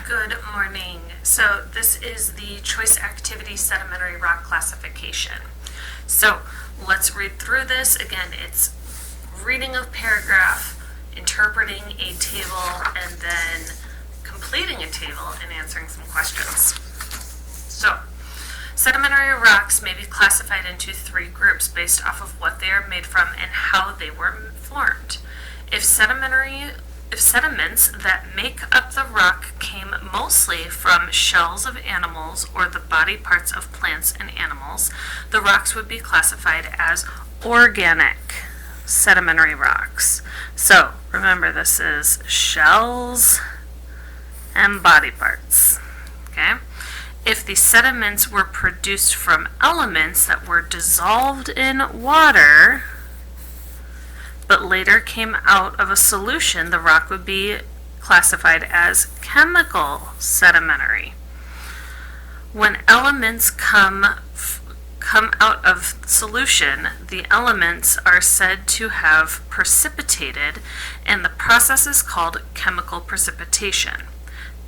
Good morning. So this is the choice activity sedimentary rock classification. So let's read through this. Again, it's reading a paragraph, interpreting a table, and then completing a table and answering some questions. So sedimentary rocks may be classified into three groups based off of what they are made from and how they were formed. If sediments that make up the rock came mostly from shells of animals or the body parts of plants and animals, the rocks would be classified as organic sedimentary rocks. So remember, this is shells and body parts. Okay? If the sediments were produced from elements that were dissolved in water but later came out of a solution, the rock would be classified as chemical sedimentary. When elements come out of solution, the elements are said to have precipitated, and the process is called chemical precipitation.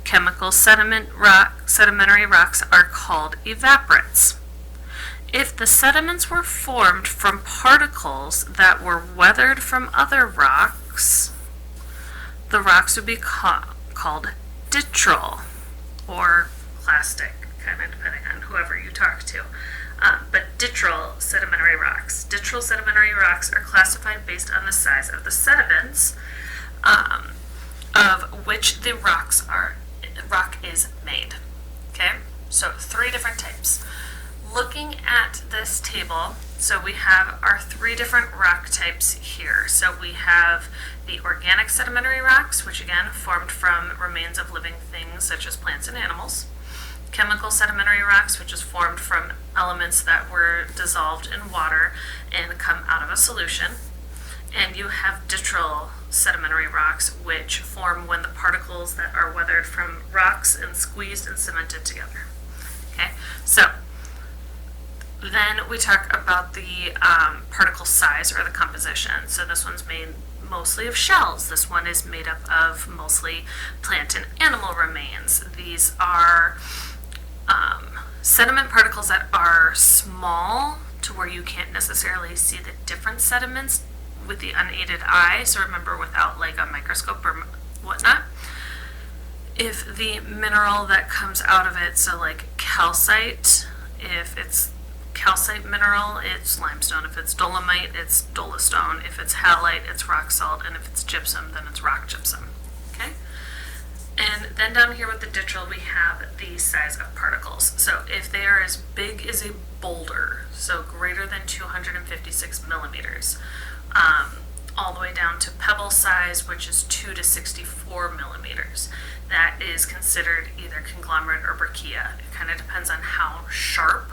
Chemical sedimentary rocks are called evaporites. If the sediments were formed from particles that were weathered from other rocks, the rocks would be called ditral, or plastic, kind of depending on whoever you talk to. But ditral sedimentary rocks. Ditral sedimentary rocks are classified based on the size of the sediments of which the rock is made. Okay, so three different types. Looking at this table, so we have our three different rock types here. So we have the organic sedimentary rocks, which again formed from remains of living things such as plants and animals. Chemical sedimentary rocks, which is formed from elements that were dissolved in water and come out of a solution. And you have ditral sedimentary rocks, which form when the particles that are weathered from rocks and squeezed and cemented together. Okay, so then we talk about the particle size or the composition. So this one's made mostly of shells. This one is made up of mostly plant and animal remains. These are sediment particles that are small to where you can't necessarily see the different sediments with the unaided eye. So remember, without like a microscope or whatnot. If the mineral that comes out of it, so like calcite, if it's calcite mineral, it's limestone. If it's dolomite, it's dolostone. If it's halite, it's rock salt. And if it's gypsum, then it's rock gypsum. Okay? And then down here with the ditral, we have the size of particles. So if they are as big as a boulder, so greater than 256 millimeters, all the way down to pebble size, which is 2 to 64 millimeters, that is considered either conglomerate or breccia. It kind of depends on how sharp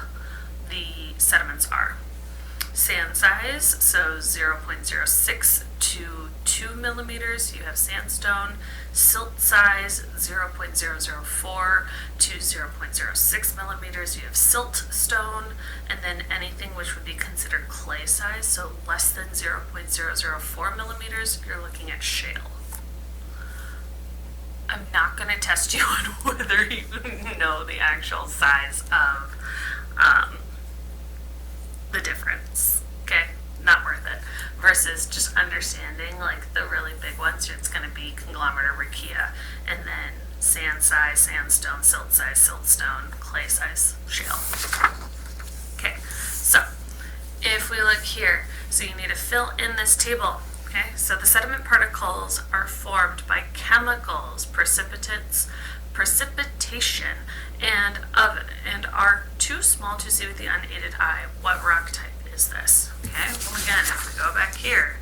the sediments are. Sand size, so 0.06 to 2 millimeters, you have sandstone. Silt size, 0.004 to 0.06 millimeters, you have siltstone. And then anything which would be considered clay size, so less than 0.004 millimeters, you're looking at shale. I'm not going to test you on whether you know the actual size of the difference, okay? Not worth it. Versus just understanding like the really big ones, it's going to be conglomerate or breccia, and then sand size, sandstone, silt size, siltstone, clay size, shale. Okay, so if we look here, so you need to fill in this table. Okay, so the sediment particles are formed by chemicals, precipitation, and are too small to see with the unaided eye. What rock type is this? Okay, well again, if we go back here,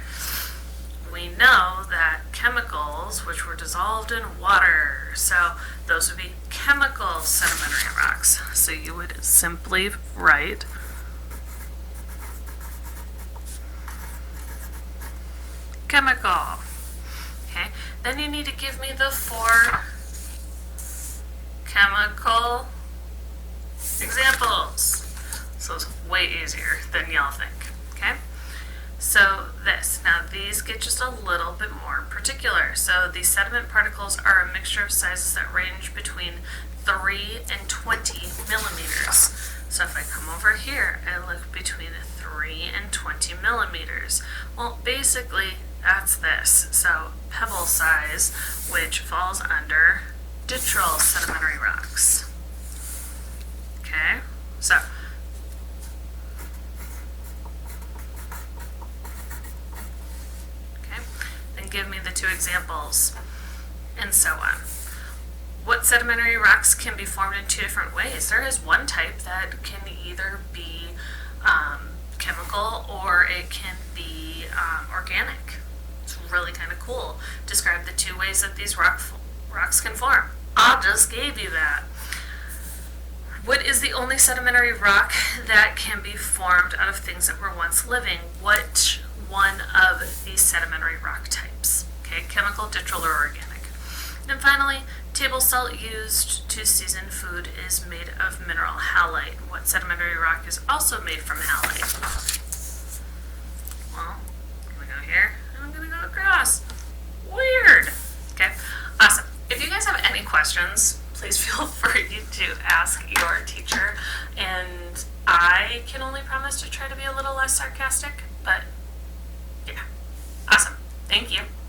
we know that chemicals, which were dissolved in water, so those would be chemical sedimentary rocks. So you would simply write chemical. Okay, then you need to give me the 4 chemical examples. So it's way easier than y'all think. Okay, so this. Now these get just a little bit more particular. So the sediment particles are a mixture of sizes that range between 3 and 20 millimeters. So if I come over here and look between 3 and 20 millimeters, well, basically that's this. So pebble size, which falls under ditchal sedimentary rocks. Okay, so then give me the two examples, and so on. What sedimentary rocks can be formed in two different ways? There is one type that can either be chemical or it can be organic. It's really kind of cool. Describe the two ways that these rocks can form. I just gave you that. What is the only sedimentary rock that can be formed out of things that were once living? What one of these sedimentary rock types? Okay, chemical, ditchal, or organic. And finally, table salt used to season food is made of mineral halite. What sedimentary rock is also made from halite? Well, I'm going to go here, and I'm going to go across. Weird. Okay, awesome. If you guys have any questions, please feel free to ask your teacher. And I can only promise to try to be a little less sarcastic, but yeah. Awesome. Thank you.